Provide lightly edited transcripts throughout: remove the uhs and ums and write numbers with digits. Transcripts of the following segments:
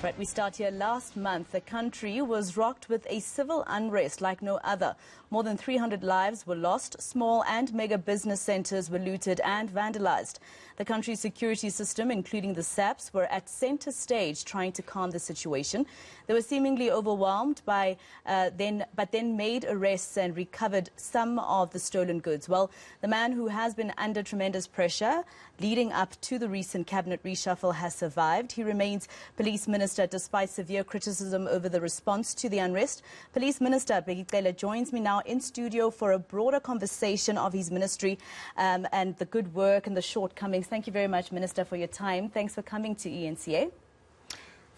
Right, we start here. Last month, the country was rocked with a civil unrest like no other. More than 300 lives were lost. Small and mega business centers were looted and vandalized. The country's security system, including the SAPS, were at center stage trying to calm the situation. They were seemingly overwhelmed but then made arrests and recovered some of the stolen goods. Well, the man who has been under tremendous pressure leading up to the recent cabinet reshuffle has survived. He remains Police Minister despite severe criticism over the response to the unrest. Police Minister Bheki Cele joins me now in studio for a broader conversation of his ministry and the good work and the shortcomings. Thank you very much, Minister, for your time. Thanks for coming to ENCA.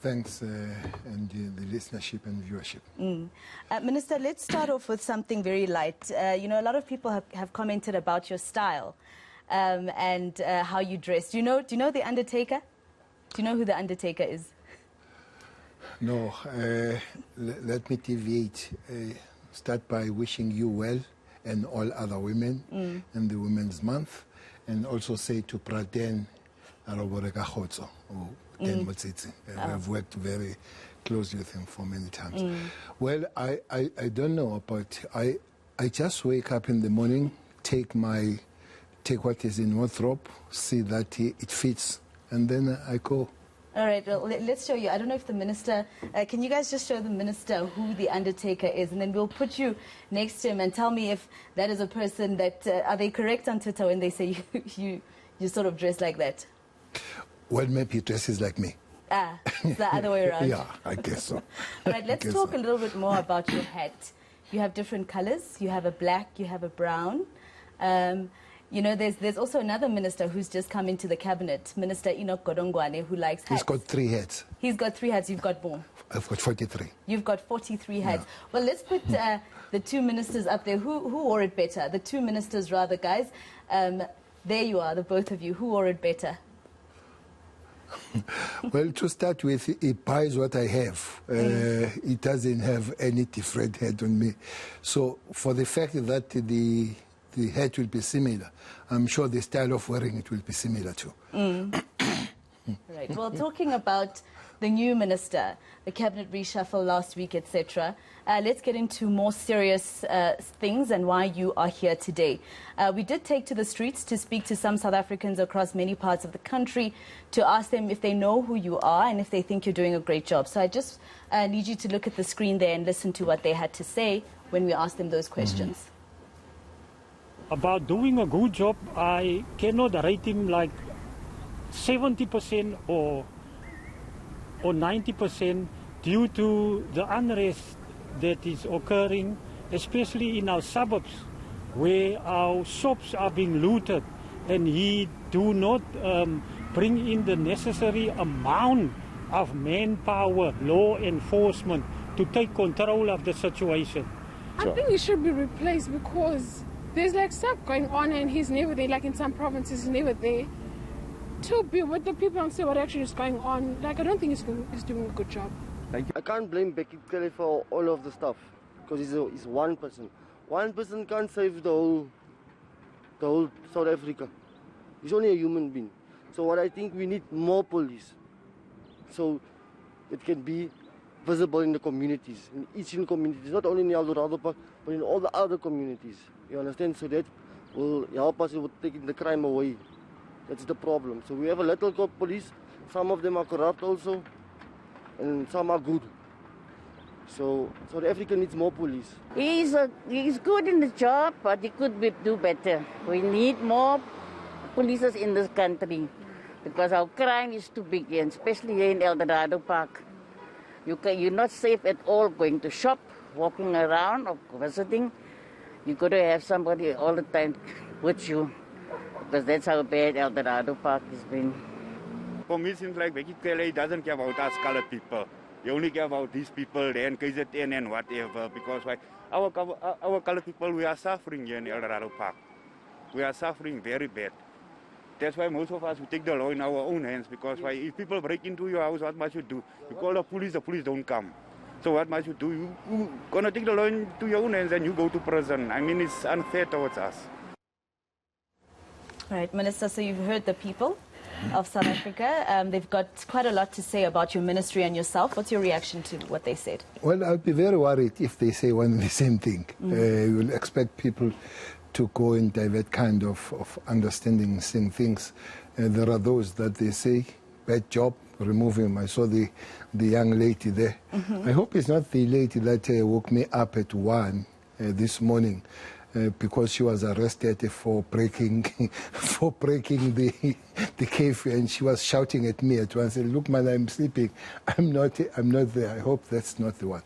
Thanks, and the listenership and viewership. Minister, let's start off with something very light. You know, a lot of people have commented about your style and how you dress. Do you know the Undertaker? Do you know who the Undertaker is? No, let me deviate. Start by wishing you well and all other women in the Women's Month, and also say to Praden Aroboreka Khotso, I've worked very closely with him for many times. Well, I don't know, but I just wake up in the morning, take what is in wardrobe, see that it fits, and then I go. All right, well, let's show you. I don't know if the minister, can you guys just show the minister who the Undertaker is, and then we'll put you next to him and tell me if that is a person that, are they correct on Twitter when they say you sort of dress like that? Well, maybe he dresses like me. Ah, it's the other way around. Yeah, I guess so. All right, let's talk a little bit more about your hat. You have different colors. You have a black, you have a brown. You know, there's also another minister who's just come into the cabinet, Minister Enoch Godongwane, who likes hats. He's got 3 hats. He's got 3 hats. You've got more. I've got 43. You've got 43 hats. Yeah. Well, let's put the 2 ministers up there. Who wore it better? The 2 ministers, rather, guys. There you are, the both of you. Who wore it better? Well, to start with, it buys what I have. It doesn't have any different hat on me. So for the fact that the hat will be similar, I'm sure the style of wearing it will be similar too. Right. Well, talking about the new minister, the cabinet reshuffle last week, etc., let's get into more serious things and why you are here today. We did take to the streets to speak to some South Africans across many parts of the country to ask them if they know who you are and if they think you're doing a great job. So I just need you to look at the screen there and listen to what they had to say when we asked them those questions. About doing a good job, I cannot rate him like 70% or 90% due to the unrest that is occurring, especially in our suburbs, where our shops are being looted, and he do not bring in the necessary amount of manpower, law enforcement, to take control of the situation. I think he should be replaced because there's like stuff going on and he's never there, like in some provinces he's never there to be with the people and see what actually is going on. Like, I don't think he's doing a good job. I can't blame Bheki Cele for all of the stuff because he's one person. One person can't save the whole South Africa. He's only a human being. So what I think we need more police, so it can be visible in the communities, in each community, not only in Eldorado Park, but in all the other communities. You understand? So that will help us with taking the crime away. That's the problem. So we have a little police. Some of them are corrupt also, and some are good. So South Africa needs more police. He's good in the job, but he could do better. We need more police in this country because our crime is too big, and especially here in Eldorado Park. You're not safe at all going to shop, walking around or visiting. You got to have somebody all the time with you because that's how bad Eldorado Park has been. For me, it seems like Bheki Cele doesn't care about us colored people. He only care about these people, and KZN and whatever, because our colored people, we are suffering here in Eldorado Park. We are suffering very bad. That's why most of us, we take the law in our own hands, because if people break into your house, what must you do? You call the police don't come. So what must you do? You're going to take the law into your own hands and you go to prison. I mean, it's unfair towards us. All right, Minister, so you've heard the people. of South Africa. They've got quite a lot to say about your ministry and yourself. What's your reaction to what they said? Well, I'll be very worried if they say one and the same thing. You will expect people to go and divert kind of understanding, seeing things. There are those that they say, bad job, remove him. I saw the young lady there. I hope it's not the lady that woke me up at 1 this morning because she was arrested for breaking the curfew, and she was shouting at me at once. Look, man, I'm sleeping. I'm not there. I hope that's not the one.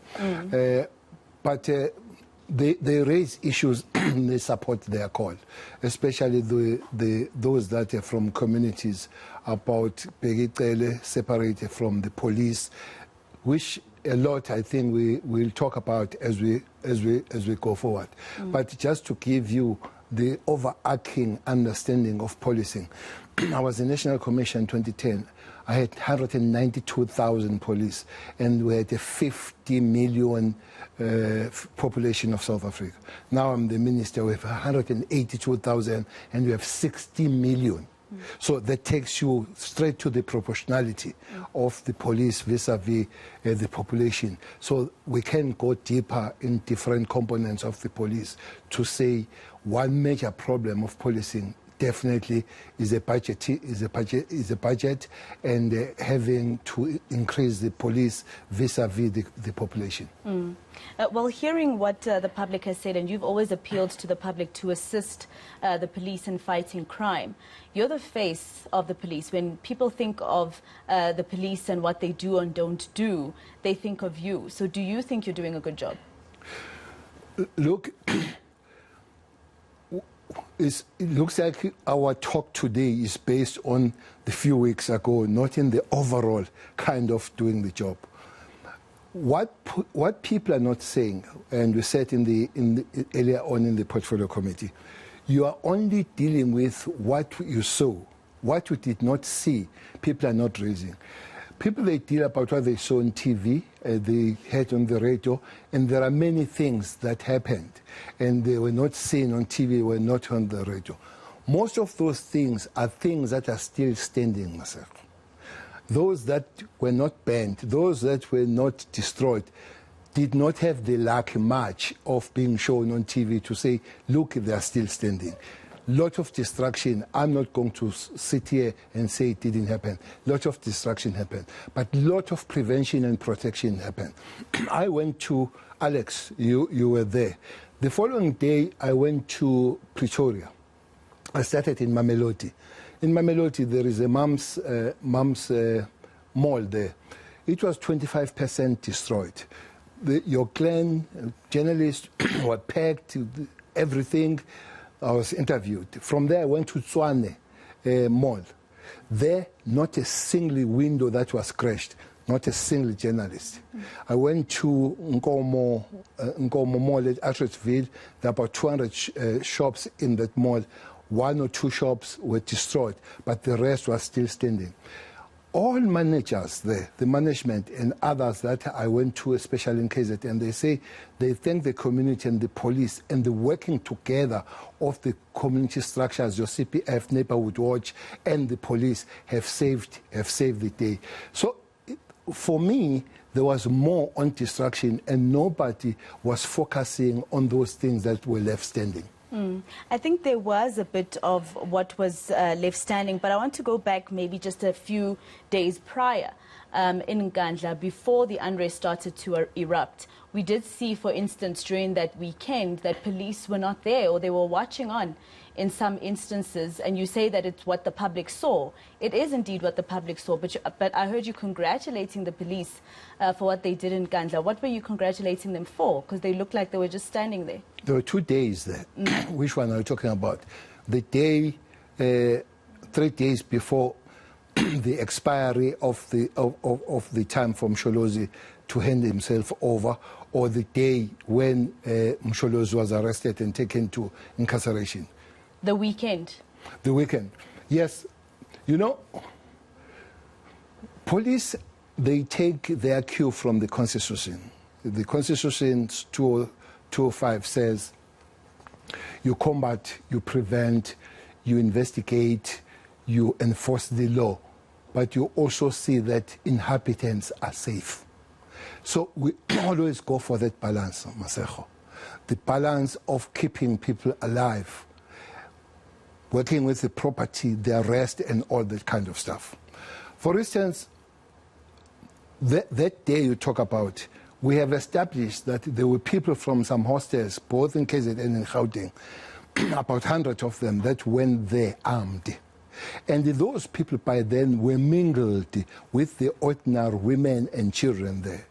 But they raise issues. They support their call, especially those that are from communities about Bheki Cele separated from the police, which a lot I think we will talk about as we go forward. But just to give you the overarching understanding of policing, I was in National Commission 2010. I had 192,000 police, and we had a 50 million population of South Africa. Now I'm the minister. We have 182,000, and we have 60 million. So that takes you straight to the proportionality of the police vis-a-vis the population. So we can go deeper in different components of the police to say one major problem of policing definitely is a budget, and having to increase the police vis-a-vis the population. Well, hearing what the public has said, and you've always appealed to the public to assist the police in fighting crime. You're the face of the police. When people think of the police and what they do and don't do, they think of you. So do you think you're doing a good job? Look, it looks like our talk today is based on the few weeks ago, not in the overall kind of doing the job. What people are not saying, and we said earlier on in the portfolio committee, you are only dealing with what you saw. What you did not see, people are not raising. People, they deal about what they saw on TV, they heard on the radio, and there are many things that happened, and they were not seen on TV, were not on the radio. Most of those things are things that are still standing, Masego. Those that were not banned, those that were not destroyed, did not have the luck much of being shown on TV to say, look, they are still standing. Lot of destruction. I'm not going to sit here and say it didn't happen. Lot of destruction happened, but lot of prevention and protection happened. I went to, Alex, you were there. The following day, I went to Pretoria. I started in Mamelodi. In Mamelodi, there is a mum's mall there. It was 25% destroyed. Your clan, journalists were packed, everything. I was interviewed. From there, I went to Tshwane Mall. There, not a single window that was crashed, not a single journalist. I went to Nkomo Mall at Attersville. There are about 200 shops in that mall. 1 or 2 shops were destroyed, but the rest was still standing. All managers there, the management and others that I went to, especially in KZN, and they say they thank the community and the police and the working together of the community structures, your CPF, Neighborhood Watch, and the police have saved the day. So for me, there was more on destruction, and nobody was focusing on those things that were left standing. I think there was a bit of what was left standing, but I want to go back maybe just a few days prior in Nkandla, before the unrest started to erupt. We did see, for instance, during that weekend that police were not there, or they were watching on in some instances, and you say that it's what the public saw. It is indeed what the public saw, but I heard you congratulating the police for what they did in Nkandla. What were you congratulating them for? Because they looked like they were just standing there. There were 2 days there. Which one are you talking about? The day, 3 days before the expiry of the time for Msholozi to hand himself over, or the day when Msholozi was arrested and taken to incarceration? The weekend. The weekend. Yes. You know, police, they take their cue from the Constitution. The Constitution 205 says you combat, you prevent, you investigate, you enforce the law, but you also see that inhabitants are safe. So we always go for that balance, Masego. The balance of keeping people alive, working with the property, the arrest, and all that kind of stuff. For instance, that day you talk about, we have established that there were people from some hostels, both in KZN and in Gauteng, about 100 of them that went there armed. And those people by then were mingled with the ordinary women and children there.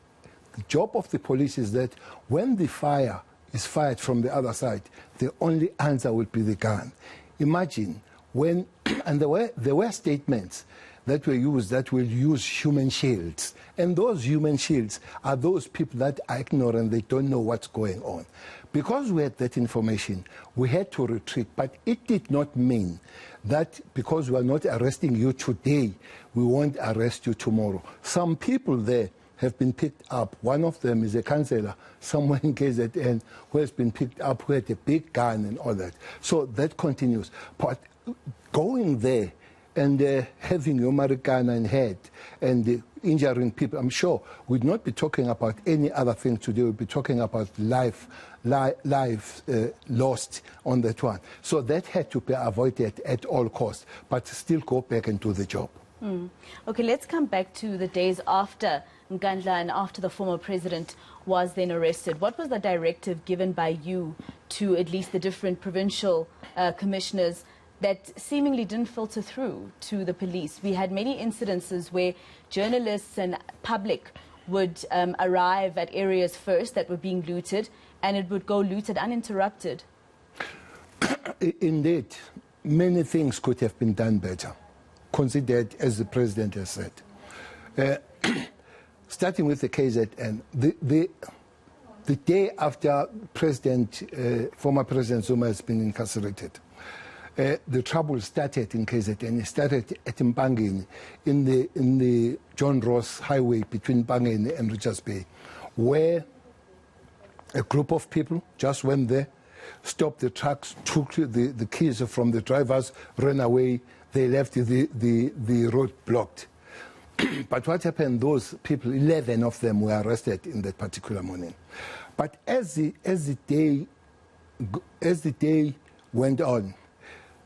The job of the police is that when the fire is fired from the other side, the only answer will be the gun. Imagine when, and there were statements that were used that will use human shields. And those human shields are those people that are ignorant, they don't know what's going on. Because we had that information, we had to retreat, but it did not mean that because we are not arresting you today, we won't arrest you tomorrow. Some people there have been picked up. One of them is a councillor somewhere in KZN who has been picked up, who had a big gun and all that. So that continues. But going there and having your marijuana in head and injuring people, I'm sure we'd not be talking about any other thing today. We'd be talking about life lost on that one. So that had to be avoided at all costs, but still go back and do the job. Okay, let's come back to the days after Nkandla and after the former president was then arrested. What was the directive given by you to at least the different provincial commissioners that seemingly didn't filter through to the police? We had many incidences where journalists and public would arrive at areas first that were being looted, and it would go looted uninterrupted. Indeed, many things could have been done better, considered, as the president has said. Starting with the KZN, the day after former President Zuma has been incarcerated, the trouble started in KZN. It started at Mpangeni, in the John Ross Highway between Mpangeni and Richards Bay, where a group of people just went there, stopped the trucks, took the keys from the drivers, ran away. They left the road blocked. But what happened, those people, 11 of them were arrested in that particular morning. But as the day went on,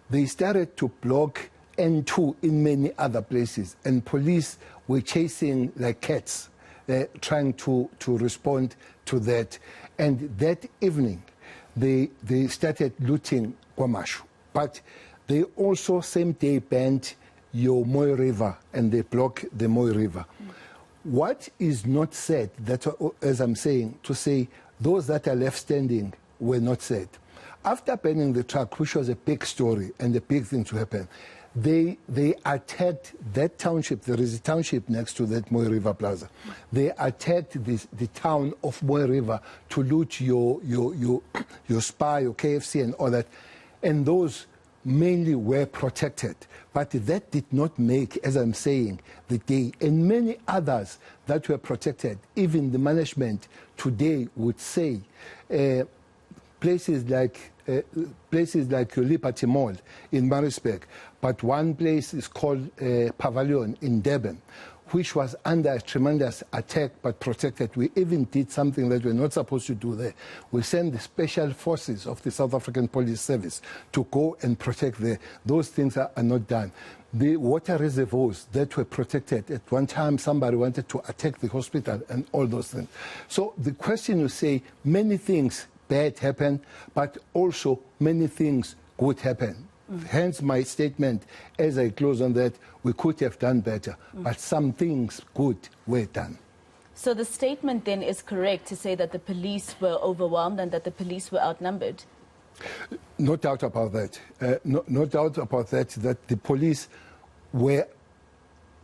they started to block N2 in many other places, and police were chasing like cats, trying to respond to that. And that evening, they started looting Kwamashu. But they also, same day, banned your Moy River, and they block the Moy River. What is not said, that, as I'm saying, to say those that are left standing were not said. After banning the truck, which was a big story and a big thing to happen, they attacked that township. There is a township next to that Moy River Plaza. They attacked the town of Moy River to loot your Spar, your KFC and all that. And those mainly were protected. But that did not make, as I'm saying, the day. And many others that were protected, even the management today would say, places like Liberty Mall in Maritzburg, but one place is called Pavilion in Durban, which was under a tremendous attack but protected. We even did something that we're not supposed to do there. We sent the special forces of the South African Police Service to go and protect there. Those things are not done. The water reservoirs that were protected, at one time somebody wanted to attack the hospital and all those things. So the question, you say, many things bad happen, but also many things good happen. Hence my statement, as I close on that, we could have done better, but some things good were done. So the statement then is correct to say that the police were overwhelmed and that the police were outnumbered? No doubt about that. No doubt about that, that the police were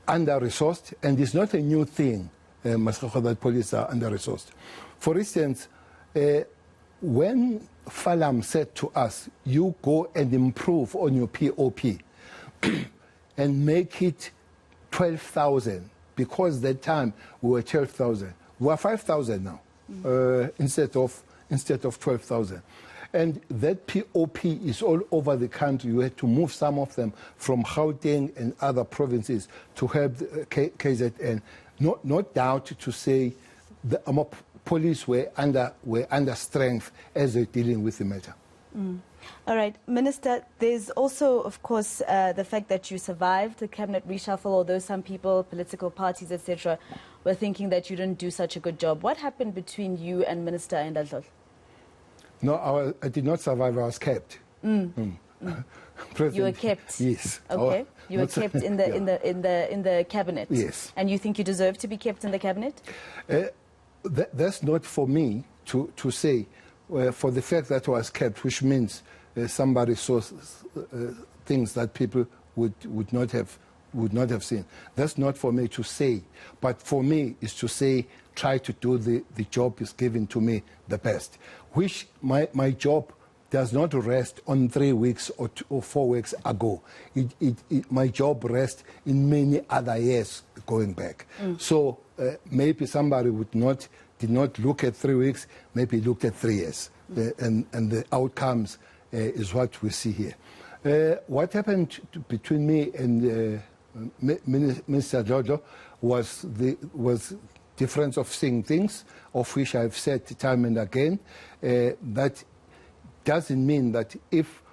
under-resourced, and it's not a new thing, Masego, that police are under-resourced. For instance, when Falam said to us, you go and improve on your POP and make it 12,000, because that time we were 12,000. We are 5,000 now, instead of 12,000. And that POP is all over the country. You had to move some of them from Gauteng and other provinces to help KZN. No doubt to say the police were under strength as they're dealing with the matter. All right, Minister, there's also, of course, the fact that you survived the cabinet reshuffle, although some people, political parties, etc., were thinking that you didn't do such a good job. What happened between you and Minister Ndadlolo? No, I did not survive. I was kept. You were kept. Yes. Okay. You were kept in the cabinet. Yes. And you think you deserve to be kept in the cabinet? That's not for me to say. For the fact that I was kept, which means somebody saw things that people would not have seen. That's not for me to say. But for me is to say, try to do the job is given to me the best. Which my job does not rest on 3 weeks or 4 weeks ago. My job rests in many other years going back. So maybe somebody did not look at 3 weeks, maybe looked at 3 years. And the outcomes is what we see here. What happened between me and Minister Dodo was difference of seeing things, of which I've said time and again. That doesn't mean that if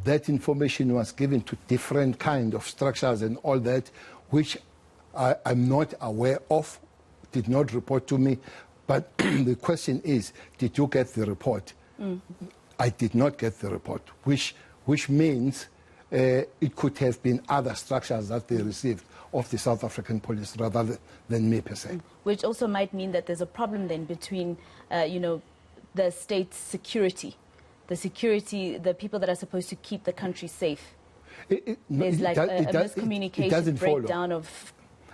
that information was given to different kind of structures and all that, which I'm not aware of, did not report to me. But the question is, did you get the report? I did not get the report, which means it could have been other structures that they received of the South African police rather than me per se. Which also might mean that there's a problem then between, the state security, the people that are supposed to keep the country safe. There's like a miscommunication breakdown of...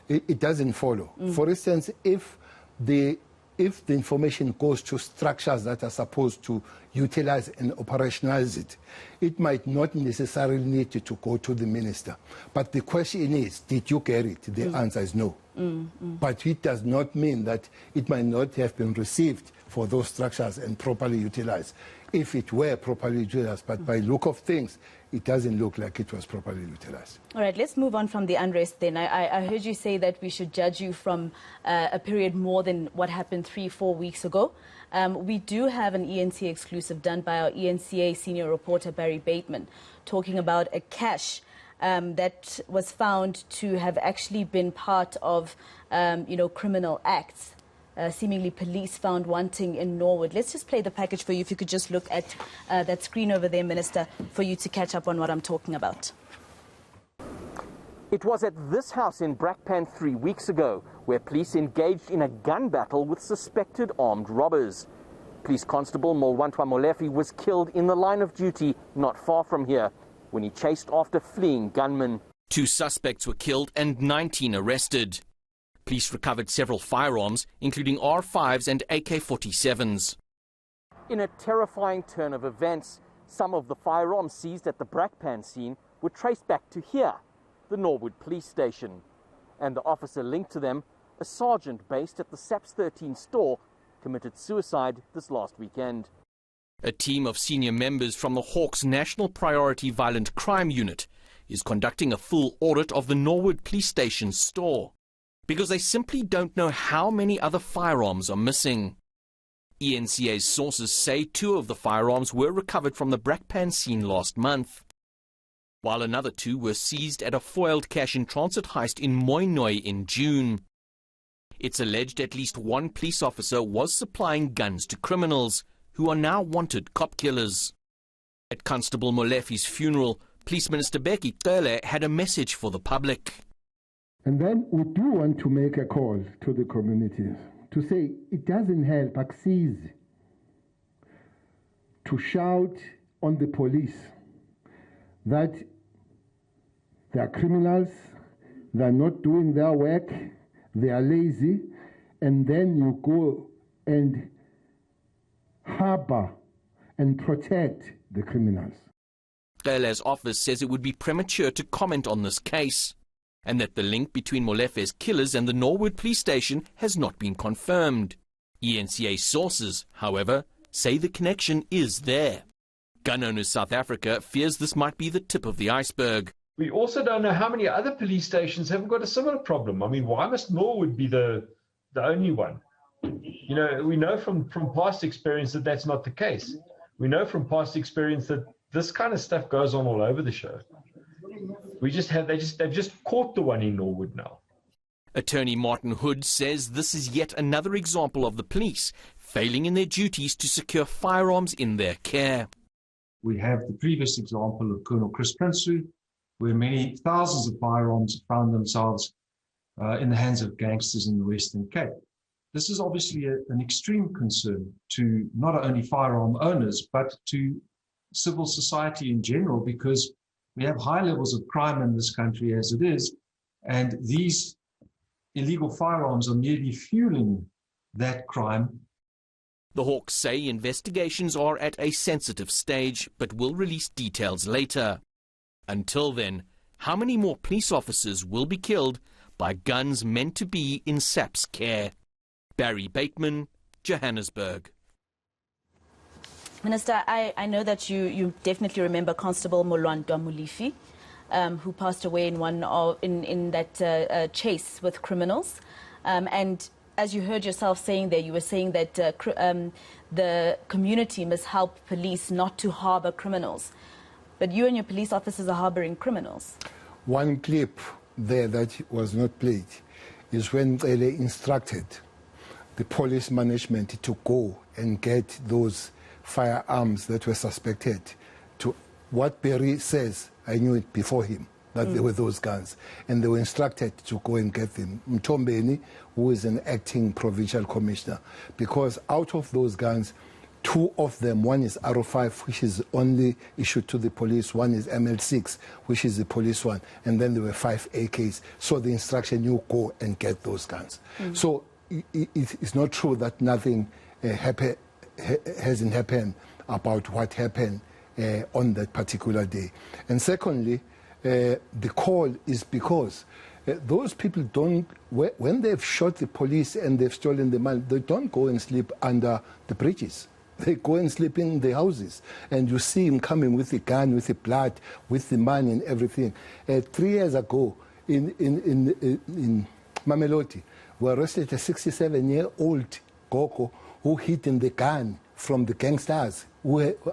It doesn't follow. For instance, if the information goes to structures that are supposed to utilize and operationalize it, it might not necessarily need to go to the minister. But the question is, did you get it? The answer is no. But it does not mean that it might not have been received for those structures and properly utilized. If it were properly utilized, but by look of things, it doesn't look like it was properly utilized. All right, let's move on from the unrest then. I heard you say that we should judge you from a period more than what happened 3-4 weeks ago. We do have an ENCA exclusive done by our ENCA senior reporter Barry Bateman talking about a cache that was found to have actually been part of, criminal acts. Seemingly police found wanting in Norwood. Let's just play the package for you. If you could just look at that screen over there, Minister, for you to catch up on what I'm talking about. It was at this house in Brakpan 3 weeks ago where police engaged in a gun battle with suspected armed robbers. Police Constable Molwantwa Molefe was killed in the line of duty not far from here when he chased after fleeing gunmen. 2 suspects were killed and 19 arrested. Police recovered several firearms, including R5s and AK-47s. In a terrifying turn of events, some of the firearms seized at the Brakpan scene were traced back to here, the Norwood police station. And the officer linked to them, a sergeant based at the SAPS 13 store, committed suicide this last weekend. A team of senior members from the Hawks National Priority Violent Crime Unit is conducting a full audit of the Norwood police station's store, because they simply don't know how many other firearms are missing. ENCA's sources say 2 of the firearms were recovered from the Brakpan scene last month, while another 2 were seized at a foiled cash-in-transit heist in Moinoi in June. It's alleged at least 1 police officer was supplying guns to criminals, who are now wanted cop killers. At Constable Molefe's funeral, Police Minister Bheki Cele had a message for the public. And then we do want to make a call to the communities to say it doesn't help Axis to shout on the police that they are criminals, they are not doing their work, they are lazy, and then you go and harbor and protect the criminals. Cele's office says it would be premature to comment on this case, and that the link between Molefe's killers and the Norwood police station has not been confirmed. ENCA sources, however, say the connection is there. Gun Owners South Africa fears this might be the tip of the iceberg. We also don't know how many other police stations have got a similar problem. I mean, why must Norwood be the only one? You know, we know from past experience that that's not the case. We know from past experience that this kind of stuff goes on all over the show. They've just caught the one in Norwood now. Attorney Martin Hood says this is yet another example of the police failing in their duties to secure firearms in their care. We have the previous example of Colonel Chris Prinsloo, where many thousands of firearms found themselves in the hands of gangsters in the Western Cape. This is obviously an extreme concern to not only firearm owners, but to civil society in general, because we have high levels of crime in this country as it is, and these illegal firearms are merely fueling that crime. The Hawks say investigations are at a sensitive stage, but will release details later. Until then, how many more police officers will be killed by guns meant to be in SAPS care? Barry Bateman, Johannesburg. Minister, I know that you definitely remember Constable Molwantwa Molefe, who passed away in that chase with criminals. And as you heard yourself saying there, you were saying that the community must help police not to harbour criminals. But you and your police officers are harbouring criminals. One clip there that was not played is when Cele instructed the police management to go and get those firearms that were suspected. To what Barry says, I knew it before him, that there were those guns. And they were instructed to go and get them. Mtombeni, who is an acting provincial commissioner, because out of those guns, 2 of them, one is R05, which is only issued to the police, one is ML6, which is the police one, and then there were 5 AKs. So the instruction, you go and get those guns. So it's not true that nothing hasn't happened about what happened on that particular day. And secondly, the call is because those people don't, when they've shot the police and they've stolen the money, they don't go and sleep under the bridges. They go and sleep in the houses, and you see him coming with the gun, with the blood, with the money and everything. 3 years ago in Mamelodi, we arrested a 67-year-old Gogo who hid the gun from the gangsters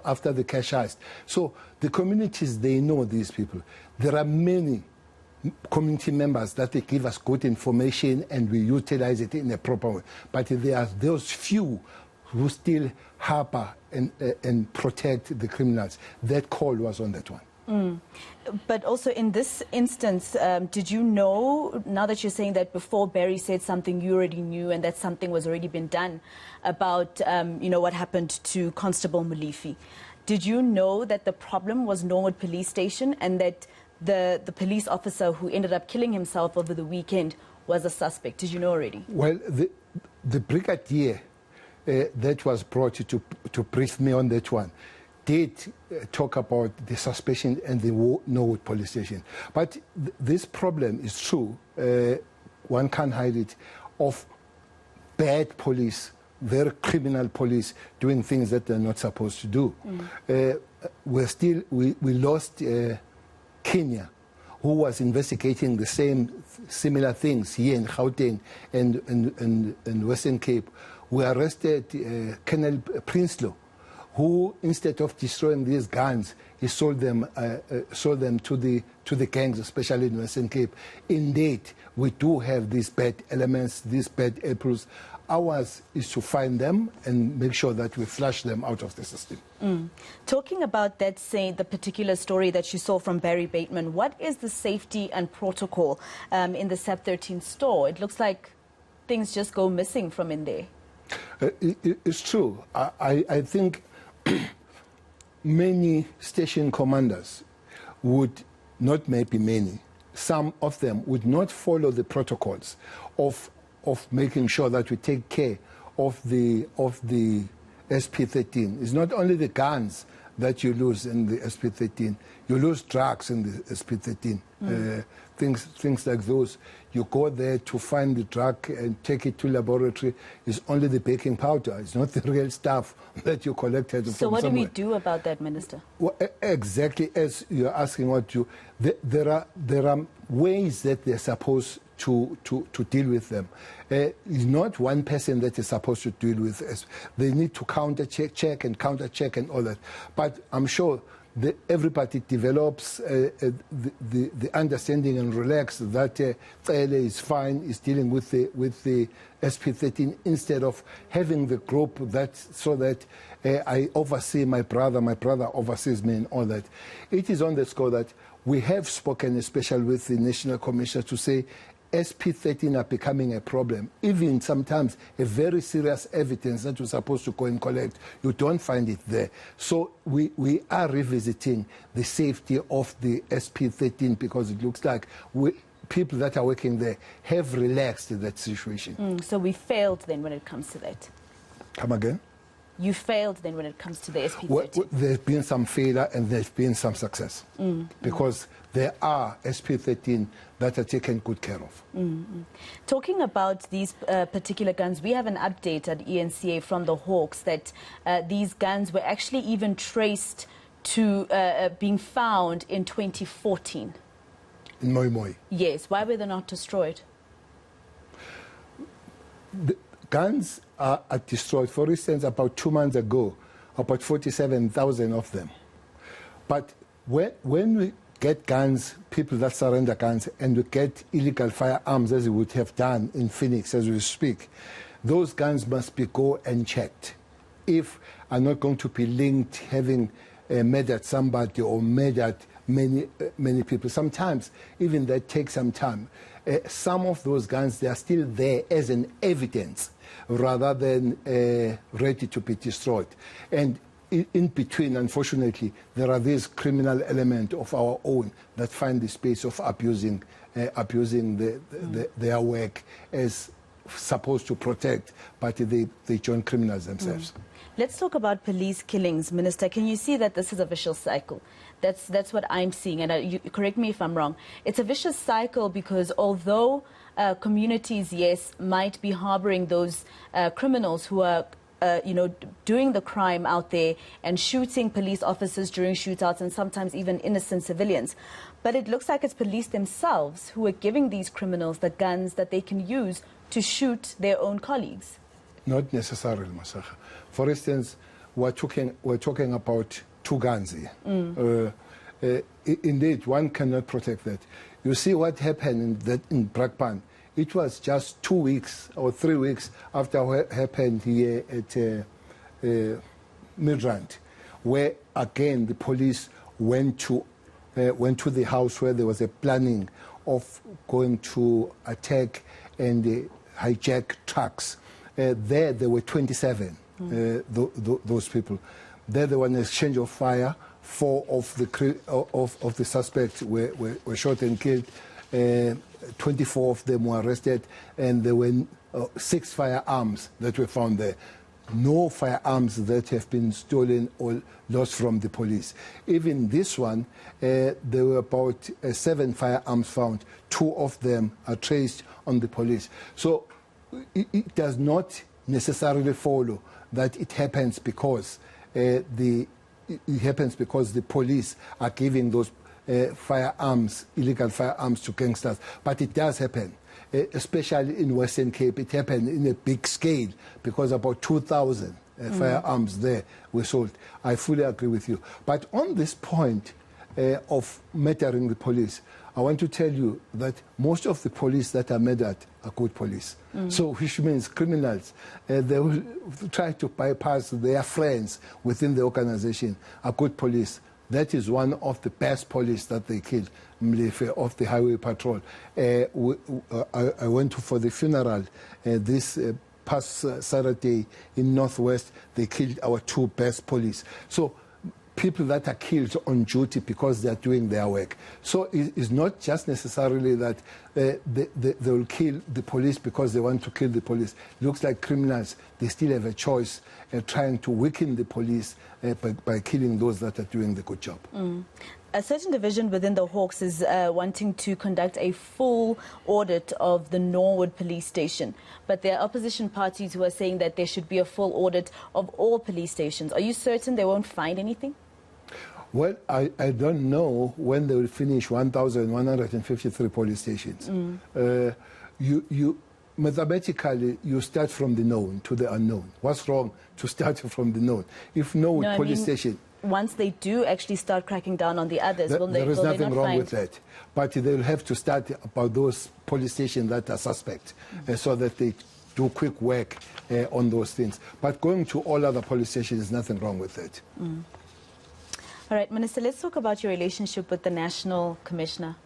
after the cash heist. So the communities, they know these people. There are many community members that they give us good information and we utilize it in a proper way. But there are those few who still harbour and protect the criminals. That call was on that one. But also in this instance, did you know, now that you're saying that before Barry said something, you already knew and that something was already been done about, what happened to Constable Molefe? Did you know that the problem was Norwood Police Station and that the police officer who ended up killing himself over the weekend was a suspect? Did you know already? Well, the brigadier that was brought to brief me on that one did talk about the suspicion and the Norwood Police Station. But this problem is true, one can't hide it, of bad police, very criminal police doing things that they're not supposed to do. We lost Kenya, who was investigating the similar things here in Gauteng and Western Cape. We arrested Colonel Prinsloo, who, instead of destroying these guns, he sold them to the gangs, especially in Western Cape. Indeed, we do have these bad elements, these bad apples. Ours is to find them and make sure that we flush them out of the system. Talking about that, say, the particular story that you saw from Barry Bateman, what is the safety and protocol in the SAP 13 store? It looks like things just go missing from in there. It's true. I think many station commanders would, not maybe many, some of them would not follow the protocols of making sure that we take care of the SP13. It's not only the guns that you lose in the SP13. You lose drugs in the SP13. Things like those. You go there to find the drug and take it to laboratory. It's only the baking powder. It's not the real stuff that you collected from somewhere. So what do we do about that, Minister? Well, exactly as you're asking what you... There are ways that they're supposed to deal with them. It's not one person that is supposed to deal with it. They need to check and counter-check and all that. But I'm sure everybody develops the understanding and relax that Cele is fine, is dealing with the SP13 instead of having the group so that I oversee my brother oversees me and all that. It is on the score that we have spoken, especially with the National Commissioner, to say SP13 are becoming a problem. Even sometimes a very serious evidence that you're supposed to go and collect, you don't find it there. So we are revisiting the safety of the SP13 because it looks like people that are working there have relaxed that situation. So we failed then when it comes to that? Come again? You failed then when it comes to the SP13? Well, there's been some failure and there's been some success because there are SP13 that are taken good care of. Talking about these particular guns, we have an update at ENCA from the Hawks that these guns were actually even traced to being found in 2014. In Moi Moi? Yes. Why were they not destroyed? The guns are destroyed. For instance, about 2 months ago, about 47,000 of them. But when we get guns, people that surrender guns, and we get illegal firearms, as we would have done in Phoenix as we speak, those guns must be go and checked. If are not going to be linked, having murdered somebody or murdered many people. Sometimes even that takes some time. Some of those guns, they are still there as an evidence rather than ready to be destroyed. And in between, unfortunately, there are these criminal elements of our own that find the space of abusing their work as supposed to protect, but they join criminals themselves. Let's talk about police killings, Minister. Can you see that this is a vicious cycle? That's what I'm seeing, and you correct me if I'm wrong. It's a vicious cycle because although communities, yes, might be harboring those criminals who are doing the crime out there and shooting police officers during shootouts and sometimes even innocent civilians. But it looks like it's police themselves who are giving these criminals the guns that they can use to shoot their own colleagues. Not necessarily, Masego. For instance, we're talking about 2 guns here. Indeed, one cannot protect that. You see what happened in Brakpan. It was just 2 weeks or 3 weeks after what happened here at Midrand, where again the police went to the house where there was a planning of going to attack and hijack trucks. There were 27 those people. There was an exchange of fire. 4 of the suspects were shot and killed. 24 of them were arrested, and there were 6 firearms that were found there. No firearms that have been stolen or lost from the police. Even this one, there were about 7 firearms found. 2 of them are traced on the police. So it does not necessarily follow that it happens because the police are giving those firearms, illegal firearms to gangsters. But it does happen, especially in Western Cape. It happened in a big scale because about 2,000 firearms there were sold. I fully agree with you. But on this point of murdering the police, I want to tell you that most of the police that are murdered are good police. So which means criminals, they will try to bypass their friends within the organization, are good police. That is one of the best police that they killed, of the highway patrol. I went for the funeral this past Saturday in Northwest. They killed our 2 best police. So people that are killed on duty because they are doing their work. So it's not just necessarily that they will kill the police because they want to kill the police. Looks like criminals, they still have a choice trying to weaken the police by killing those that are doing the good job. A certain division within the Hawks is wanting to conduct a full audit of the Norwood police station. But there are opposition parties who are saying that there should be a full audit of all police stations. Are you certain they won't find anything? Well, I don't know when they will finish 1,153 police stations. Mathematically, you start from the known to the unknown. What's wrong to start from the known? If Norwood police station... Once they do actually start cracking down on the others, there is nothing wrong with that. But they'll have to start about those police stations that are suspect so that they do quick work on those things. But going to all other police stations, there's nothing wrong with that. All right, Minister, let's talk about your relationship with the National Commissioner.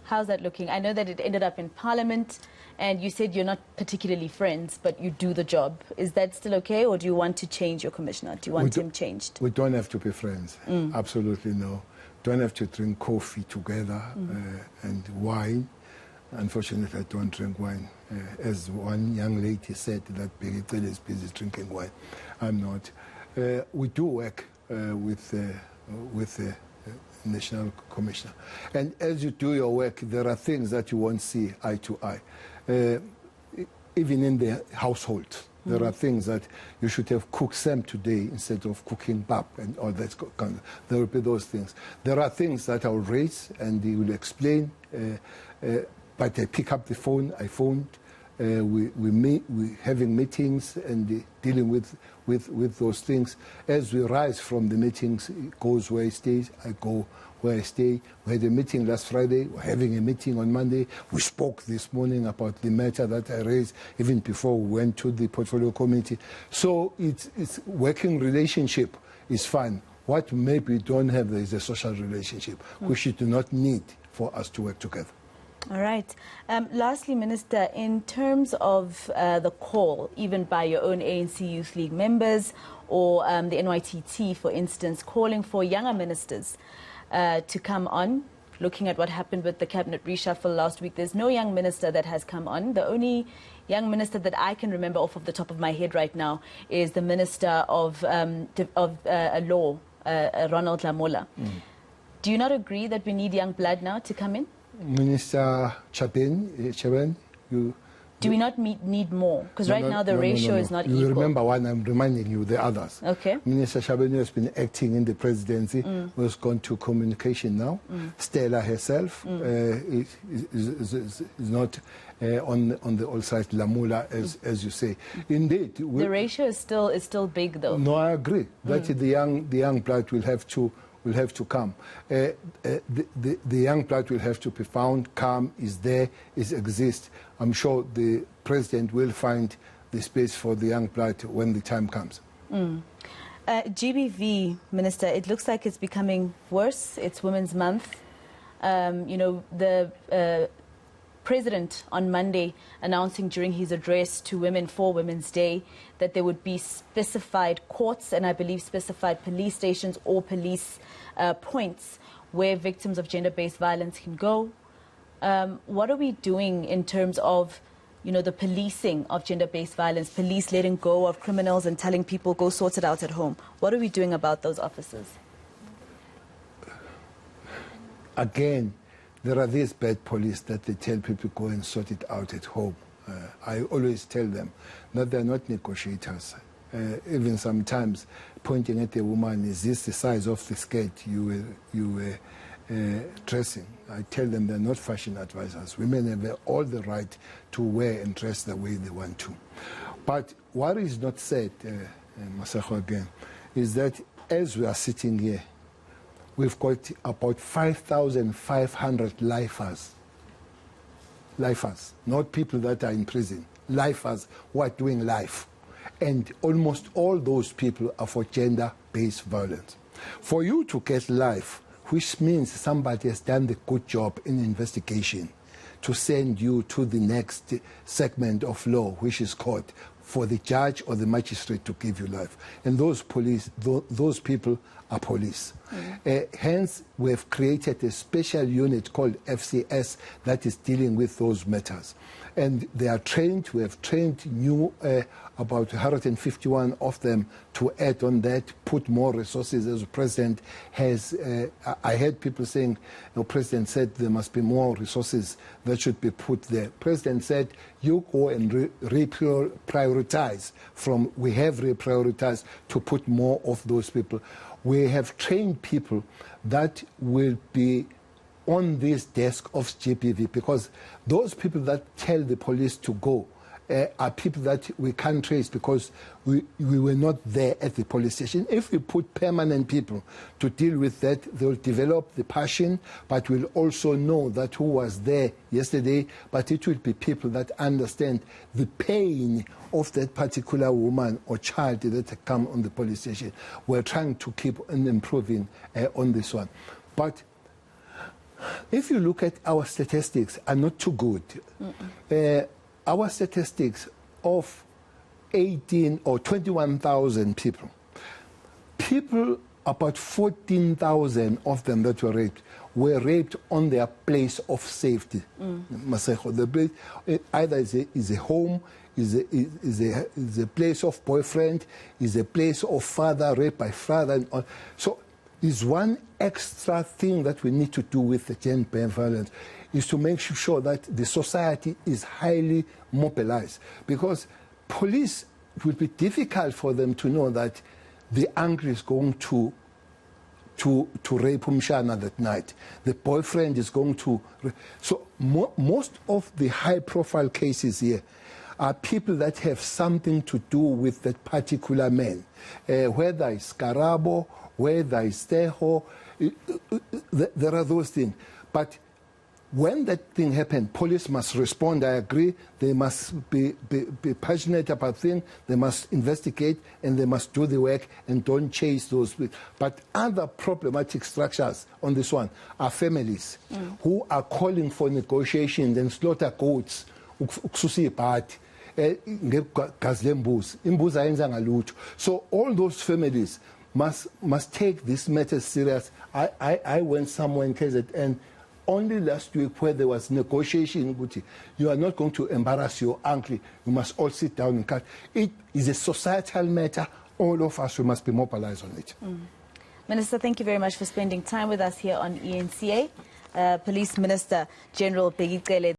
How's that looking? I know that it ended up in Parliament, and you said you're not particularly friends, but you do the job. Is that still okay, or do you want to change your commissioner? Do you want him changed? We don't have to be friends. Absolutely no. Don't have to drink coffee together and wine. Unfortunately, I don't drink wine. As one young lady said, that Bheki Cele is busy drinking wine. I'm not. We do work with the National Commissioner. And as you do your work, there are things that you won't see eye to eye. Even in the household, there are things that you should have cooked Sam today instead of cooking pap and all that. There will be those things. There are things that I will raise and he will explain, but I pick up the phone, I phoned. We're having meetings and dealing with those things. As we rise from the meetings, it goes where it stays, I go where I stay. We had a meeting last Friday, we're having a meeting on Monday. We spoke this morning about the matter that I raised even before we went to the portfolio committee. So it's working relationship is fine. What maybe we don't have is a social relationship, which you do not need for us to work together. All right. Lastly, Minister, in terms of the call, even by your own ANC Youth League members or the NYTT, for instance, calling for younger ministers to come on, looking at what happened with the cabinet reshuffle last week, there's no young minister that has come on. The only young minister that I can remember off of the top of my head right now is the Minister of Law, Ronald Lamola. Do you not agree that we need young blood now to come in? Minister Chaben, do we not need more? Because right now the ratio is not equal. You remember one, I'm reminding you, the others. Okay. Minister Chaben has been acting in the presidency, was gone to communication now. Stella herself is not on the all side, Lamula, as you say. Indeed. The ratio is still big, though. No, I agree. That the young blood will have to come. The young blood will have to be found, come, is there, exists. I'm sure the president will find the space for the young blood when the time comes. GBV, Minister, it looks like it's becoming worse. It's Women's Month. You know, the President on Monday announcing during his address to women for Women's Day that there would be specified courts and I believe specified police stations or police points where victims of gender-based violence can go. What are we doing in terms of, you know, the policing of gender-based violence, police letting go of criminals and telling people go sort it out at home? What are we doing about those officers? Again, there are these bad police that they tell people go and sort it out at home. I always tell them that they're not negotiators. Even sometimes pointing at a woman, is this the size of the skirt you were dressing? I tell them they're not fashion advisors. Women have all the right to wear and dress the way they want to. But what is not said, Masego again, is that as we are sitting here, we've got about 5,500 lifers, not people that are in prison, lifers who are doing life. And almost all those people are for gender-based violence. For you to get life, which means somebody has done the good job in investigation to send you to the next segment of law, which is called for the judge or the magistrate to give you life. And those people are police. Hence, we have created a special unit called FCS that is dealing with those matters. And they are trained. We have trained about 151 of them to add on that, put more resources. As the President has, I heard people saying, the President said there must be more resources that should be put there. President said, you go and reprioritize from, we have reprioritized to put more of those people. We have trained people that will be on this desk of GPV, because those people that tell the police to go are people that we can't trace because we were not there at the police station. If we put permanent people to deal with that, they'll develop the passion, but we'll also know that who was there yesterday, but it will be people that understand the pain of that particular woman or child that come on the police station. We're trying to keep on improving on this one. But if you look at our statistics, are not too good. Our statistics of 18 or 21,000 people, about 14,000 of them that were raped on their place of safety. Masego, the place, either is a home, is a place of boyfriend, is a place of father, raped by father. And all. So is one extra thing that we need to do with the gender violence is to make sure that the society is highly mobilized, because police, it will be difficult for them to know that the uncle is going to rape Umshana that night. The boyfriend is going to... So most of the high-profile cases here are people that have something to do with that particular man, whether it's Karabo, whether it's Teho, there are those things. But when that thing happens, police must respond, I agree. They must be passionate about things. They must investigate, and they must do the work and don't chase those people. But other problematic structures on this one are families who are calling for negotiations and slaughter goats. So all those families must take this matter serious. I went somewhere in KZN only last week where there was negotiation. You are not going to embarrass your uncle. You must all sit down and cut. It is a societal matter. All of us, we must be mobilized on it. Minister, thank you very much for spending time with us here on ENCA. Police Minister General Bheki Cele.